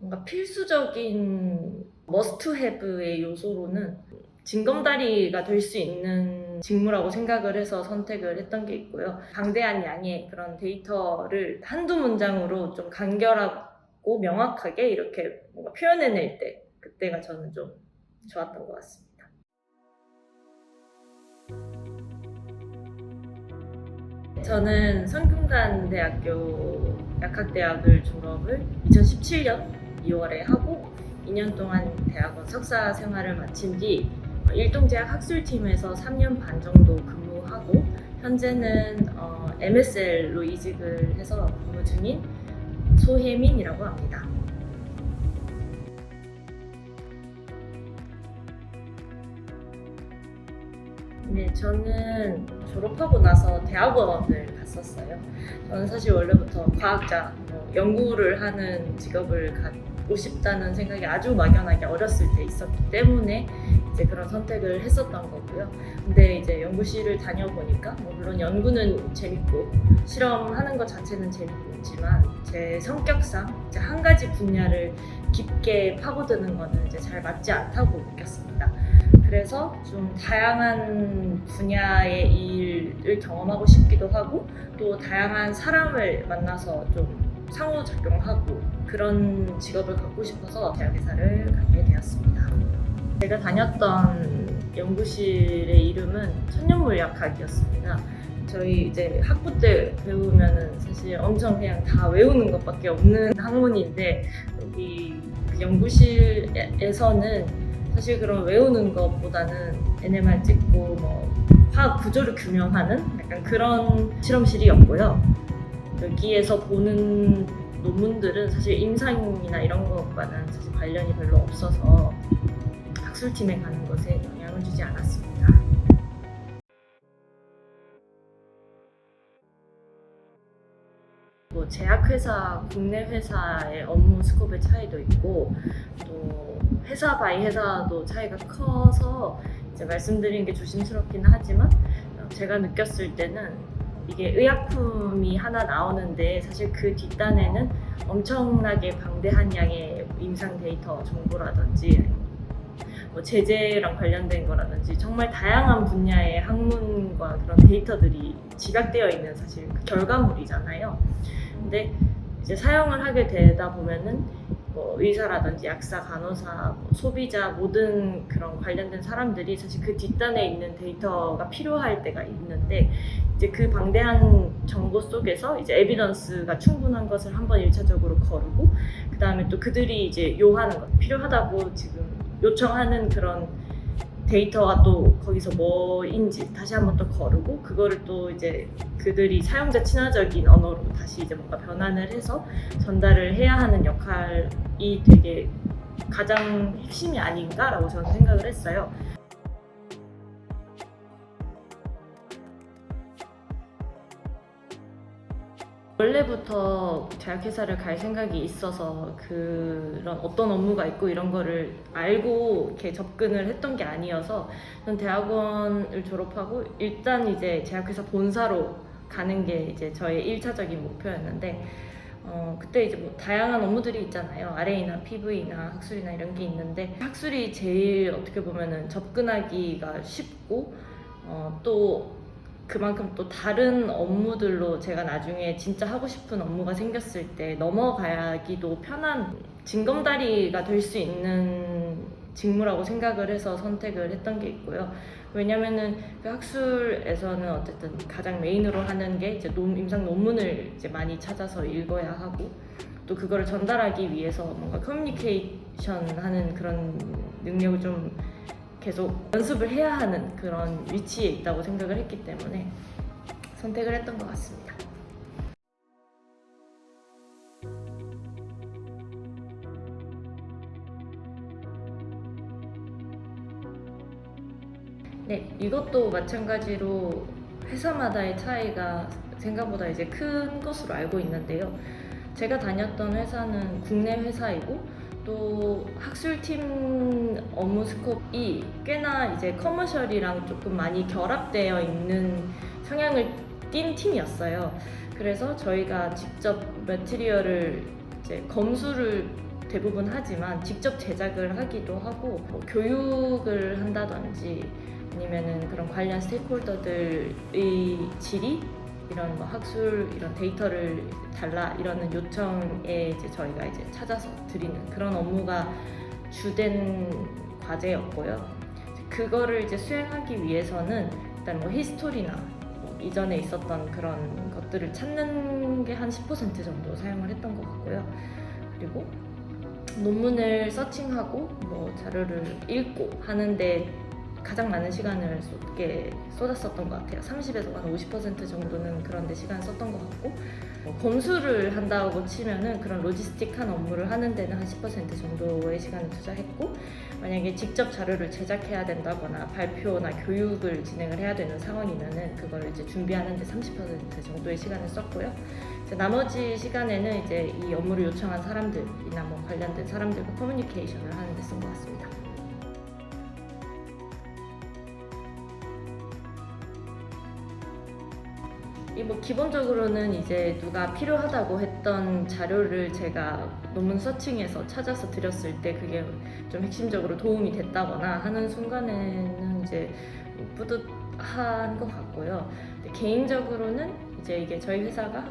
뭔가 필수적인 머스트 해브의 요소로는 징검다리가 될 수 있는 직무라고 생각을 해서 선택을 했던 게 있고요. 방대한 양의 그런 데이터를 한두 문장으로 좀 간결하고 명확하게 이렇게 뭔가 표현해낼 때, 그때가 저는 좀 좋았던 것 같습니다. 저는 성균관대학교 약학대학을 졸업을 2017년 2월에 하고 2년 동안 대학원 석사 생활을 마친 뒤 일동제약 학술팀에서 3년 반 정도 근무하고 현재는 MSL로 이직을 해서 근무 중인 소혜민이라고 합니다. 네, 저는 졸업하고 나서 대학원을 갔었어요. 저는 사실 원래부터 과학자, 연구를 하는 직업을 갖고 싶다는 생각이 아주 막연하게 어렸을 때 있었기 때문에 이제 그런 선택을 했었던 거고요. 근데 이제 연구실을 다녀보니까 물론 연구는 재밌고 실험하는 것 자체는 재밌지만 제 성격상 이제 한 가지 분야를 깊게 파고드는 거는 이제 잘 맞지 않다고 느꼈습니다. 그래서 좀 다양한 분야의 일을 경험하고 싶기도 하고 또 다양한 사람을 만나서 좀 상호작용하고 그런 직업을 갖고 싶어서 대학회사를 가게 되었습니다. 제가 다녔던 연구실의 이름은 천연물리학학이었습니다. 저희 이제 학부 때 배우면은 사실 엄청 그냥 다 외우는 것밖에 없는 학문인데 여기 그 연구실에서는 사실 그런 외우는 것보다는 NMR 찍고 화학 구조를 규명하는 약간 그런 실험실이었고요. 여기에서 보는 논문들은 사실 임상이나 이런 것과는 사실 관련이 별로 없어서 학술팀에 가는 것에 영향을 주지 않았습니다. 제약회사, 국내 회사의 업무 스코프의 차이도 있고 또 회사 바이 회사도 차이가 커서 이제 말씀드리는 게 조심스럽긴 하지만 제가 느꼈을 때는 이게 의약품이 하나 나오는데 사실 그 뒷단에는 엄청나게 방대한 양의 임상 데이터 정보라든지 제재랑 관련된 거라든지 정말 다양한 분야의 학문과 그런 데이터들이 집약되어 있는 사실 그 결과물이잖아요. 근데 이제 사용을 하게 되다 보면은 의사라든지 약사, 간호사, 소비자 모든 그런 관련된 사람들이 사실 그 뒷단에 있는 데이터가 필요할 때가 있는데 이제 그 방대한 정보 속에서 이제 에비던스가 충분한 것을 한번 1차적으로 거르고 그 다음에 또 그들이 이제 요하는 것 필요하다고 지금 요청하는 그런 데이터가 또 거기서 뭐인지 다시 한번 또 거르고 그거를 또 이제 그들이 사용자 친화적인 언어로 다시 이제 뭔가 변환을 해서 전달을 해야 하는 역할이 되게 가장 핵심이 아닌가라고 저는 생각을 했어요. 원래부터 제약회사를 갈 생각이 있어서 그런 어떤 업무가 있고 이런 거를 알고 이렇게 접근을 했던 게 아니어서 전 대학원을 졸업하고 일단 이제 제약회사 본사로 가는 게 이제 저의 1차적인 목표였는데 그때 이제 다양한 업무들이 있잖아요. RA나 PV나 학술이나 이런 게 있는데 학술이 제일 어떻게 보면은 접근하기가 쉽고 또 그만큼 또 다른 업무들로 제가 나중에 진짜 하고 싶은 업무가 생겼을 때 넘어가기도 편한 징검다리가 될 수 있는 직무라고 생각을 해서 선택을 했던 게 있고요. 왜냐면은 그 학술에서는 어쨌든 가장 메인으로 하는 게 이제 임상 논문을 이제 많이 찾아서 읽어야 하고 또 그거를 전달하기 위해서 뭔가 커뮤니케이션 하는 그런 능력을 좀 계속 연습을 해야 하는 그런 위치에 있다고 생각을 했기 때문에 선택을 했던 것 같습니다. 네, 이것도 마찬가지로 회사마다의 차이가 생각보다 이제 큰 것으로 알고 있는데요. 제가 다녔던 회사는 국내 회사이고 또 학술팀 업무 스코프이 꽤나 이제 커머셜이랑 조금 많이 결합되어 있는 성향을 띈 팀이었어요. 그래서 저희가 직접 매트리얼을 이제 검수를 대부분 하지만 직접 제작을 하기도 하고 뭐 교육을 한다든지 아니면은 그런 관련 스테이크홀더들의 질의 이런 뭐 학술 이런 데이터를 달라 이러는 요청에 이제 저희가 이제 찾아서 드리는 그런 업무가 주된 과제였고요. 그거를 이제 수행하기 위해서는 일단 뭐 히스토리나 뭐 이전에 있었던 그런 것들을 찾는 게 한 10% 정도 사용을 했던 것 같고요. 그리고 논문을 서칭하고 뭐 자료를 읽고 하는데 가장 많은 시간을 쏟았었던 것 같아요. 30에서 한 50% 정도는 그런 데 시간 썼던 것 같고 검수를 한다고 치면은 그런 로지스틱한 업무를 하는 데는 한 10% 정도의 시간을 투자했고 만약에 직접 자료를 제작해야 된다거나 발표나 교육을 진행을 해야 되는 상황이면은 그걸 이제 준비하는 데 30% 정도의 시간을 썼고요. 이제 나머지 시간에는 이제 이 업무를 요청한 사람들이나 뭐 관련된 사람들과 커뮤니케이션을 하는 데 쓴 것 같습니다. 뭐 기본적으로는 이제 누가 필요하다고 했던 자료를 제가 논문 서칭해서 찾아서 드렸을 때 그게 좀 핵심적으로 도움이 됐다거나 하는 순간에는 이제 뿌듯한 것 같고요. 개인적으로는 이제 이게 저희 회사가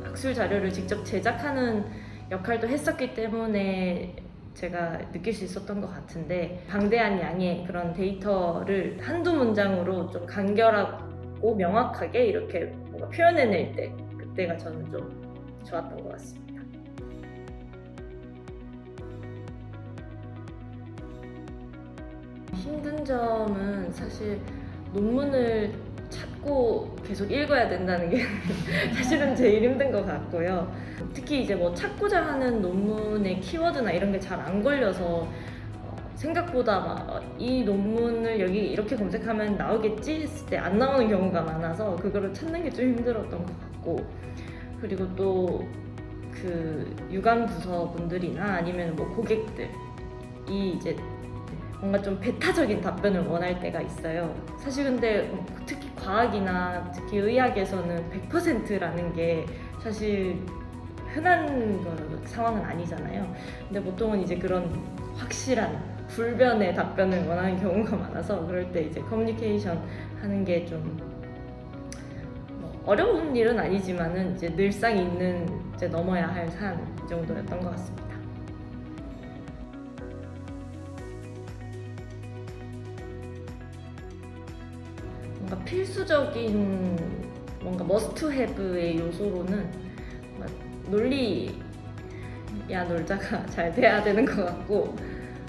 학술 자료를 직접 제작하는 역할도 했었기 때문에 제가 느낄 수 있었던 것 같은데 방대한 양의 그런 데이터를 한두 문장으로 좀 간결하고 명확하게 이렇게 뭔가 표현해낼 때 그때가 저는 좀 좋았던 것 같습니다. 힘든 점은 사실 논문을 찾고 계속 읽어야 된다는 게 사실은 제일 힘든 것 같고요. 특히 이제 뭐 찾고자 하는 논문의 키워드나 이런 게 잘 안 걸려서 생각보다 막 이 논문을 여기 이렇게 검색하면 나오겠지 했을 때 안 나오는 경우가 많아서 그거를 찾는 게 좀 힘들었던 것 같고 그리고 또 그 유관 부서 분들이나 아니면 뭐 고객들이 이제 뭔가 좀 배타적인 답변을 원할 때가 있어요. 사실 근데 특히 과학이나 특히 의학에서는 100%라는 게 사실 흔한 상황은 아니잖아요. 근데 보통은 이제 그런 확실한 불변의 답변을 원하는 경우가 많아서 그럴 때 이제 커뮤니케이션 하는 게 좀 어려운 일은 아니지만은 이제 늘상 있는 이제 넘어야 할 산 정도였던 것 같습니다. 뭔가 필수적인 뭔가 머스트 해브의 요소로는 논리야 놀자가 잘 돼야 되는 것 같고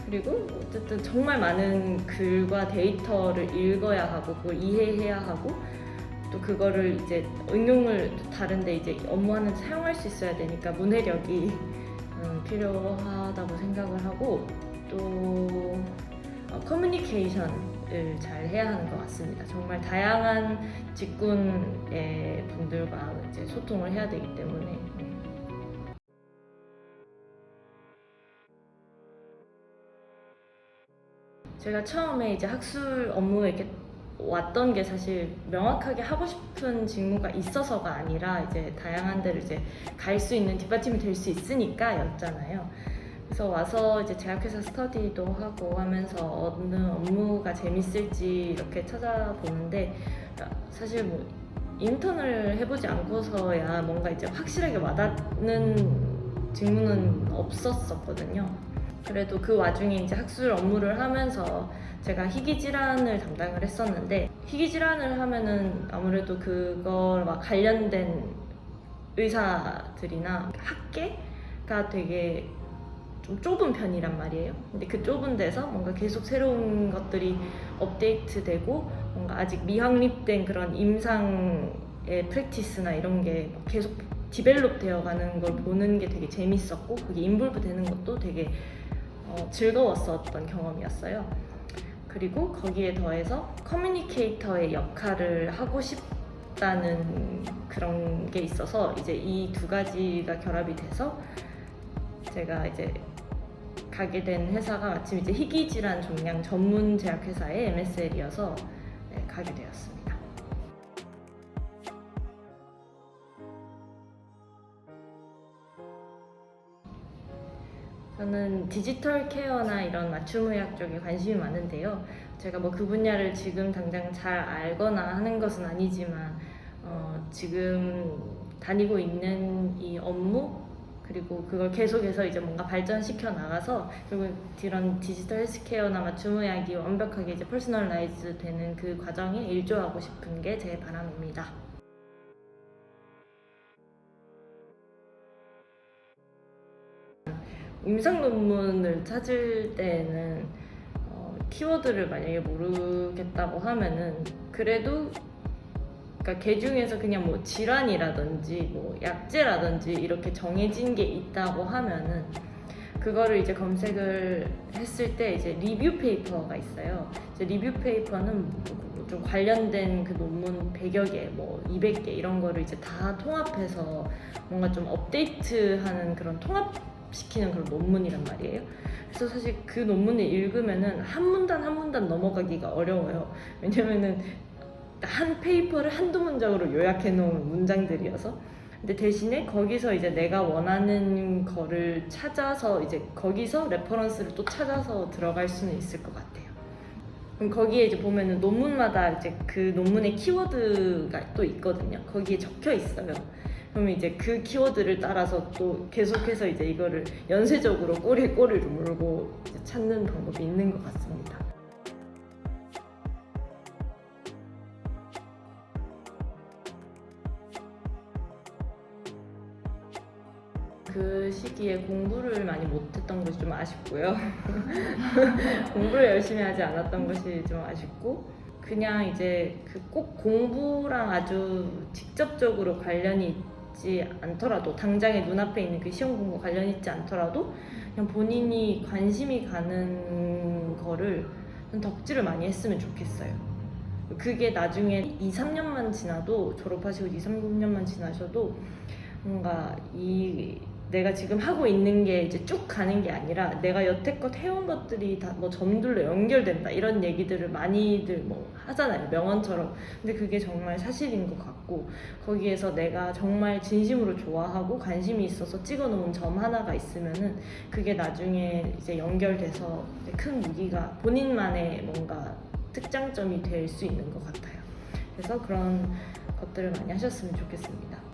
그리고 어쨌든 정말 많은 글과 데이터를 읽어야 하고 그걸 이해해야 하고 또 그거를 이제 응용을 다른데 이제 업무하는 사용할 수 있어야 되니까 문해력이 필요하다고 생각을 하고 또 커뮤니케이션을 잘 해야 하는 것 같습니다. 정말 다양한 직군의 분들과 이제 소통을 해야 되기 때문에 제가 처음에 이제 학술 업무에 이렇게 왔던 게 사실 명확하게 하고 싶은 직무가 있어서가 아니라 이제 다양한 데를 이제 갈 수 있는 뒷받침이 될 수 있으니까 였잖아요. 그래서 와서 이제 제약회사 스터디도 하고 하면서 어느 업무가 재밌을지 이렇게 찾아보는데 사실 뭐 인턴을 해보지 않고서야 뭔가 이제 확실하게 와닿는 직무는 없었었거든요. 그래도 그 와중에 이제 학술 업무를 하면서 제가 희귀질환을 담당을 했었는데 희귀질환을 하면은 아무래도 그거와 관련된 의사들이나 학계가 되게 좀 좁은 편이란 말이에요. 근데 그 좁은 데서 뭔가 계속 새로운 것들이 업데이트되고 뭔가 아직 미확립된 그런 임상의 프랙티스나 이런 게 계속 디벨롭 되어가는 걸 보는 게 되게 재밌었고 그게 인볼브 되는 것도 되게 즐거웠었던 경험이었어요. 그리고 거기에 더해서 커뮤니케이터의 역할을 하고 싶다는 그런 게 있어서 이제 이 두 가지가 결합이 돼서 제가 이제 가게 된 회사가 마침 이제 희귀질환 종양 전문 제약회사의 MSL이어서 가게 되었습니다. 저는 디지털 케어나 이런 맞춤의학 쪽에 관심이 많은데요. 제가 뭐 그 분야를 지금 당장 잘 알거나 하는 것은 아니지만 지금 다니고 있는 이 업무 그리고 그걸 계속해서 이제 뭔가 발전시켜 나가서 그리고 이런 디지털 헬스케어나 맞춤의학이 완벽하게 이제 퍼스널라이즈 되는 그 과정에 일조하고 싶은 게 제 바람입니다. 임상 논문을 찾을 때는 키워드를 만약에 모르겠다고 하면은 그래도 그러니까 개 중에서 그냥 뭐 질환이라든지 뭐 약제라든지 이렇게 정해진 게 있다고 하면은 그거를 이제 검색을 했을 때 이제 리뷰 페이퍼가 있어요. 이제 리뷰 페이퍼는 좀 관련된 그 논문 100여 개, 뭐 200개 이런 거를 이제 다 통합해서 뭔가 좀 업데이트하는 그런 통합시키는 그런 논문이란 말이에요. 그래서 사실 그 논문을 읽으면은 한 문단 한 문단 넘어가기가 어려워요. 왜냐면은 한 페이퍼를 한두 문장으로 요약해 놓은 문장들이어서. 근데 대신에 거기서 이제 내가 원하는 거를 찾아서 이제 거기서 레퍼런스를 또 찾아서 들어갈 수는 있을 것 같아요. 그럼 거기에 이제 보면은 논문마다 이제 그 논문의 키워드가 또 있거든요. 거기에 적혀 있어요. 그러면 이제 그 키워드를 따라서 또 계속해서 이제 이거를 연쇄적으로 꼬리에 꼬리를 물고 이제 찾는 방법이 있는 것 같습니다. 그 시기에 공부를 많이 못했던 것이 좀 아쉽고요. 공부를 열심히 하지 않았던 것이 좀 아쉽고 그냥 이제 그 꼭 공부랑 아주 직접적으로 관련이 있지 않더라도 당장에 눈앞에 있는 그 시험 공부 관련이 있지 않더라도 그냥 본인이 관심이 가는 거를 좀 덕질을 많이 했으면 좋겠어요. 그게 나중에 2, 3년만 지나도 졸업하시고 2, 3년만 지나셔도 뭔가 내가 지금 하고 있는 게 이제 쭉 가는 게 아니라 내가 여태껏 해온 것들이 다 뭐 점들로 연결된다 이런 얘기들을 많이들 뭐 하잖아요, 명언처럼. 근데 그게 정말 사실인 것 같고 거기에서 내가 정말 진심으로 좋아하고 관심이 있어서 찍어놓은 점 하나가 있으면은 그게 나중에 이제 연결돼서 큰 무기가 본인만의 뭔가 특장점이 될 수 있는 것 같아요. 그래서 그런 것들을 많이 하셨으면 좋겠습니다.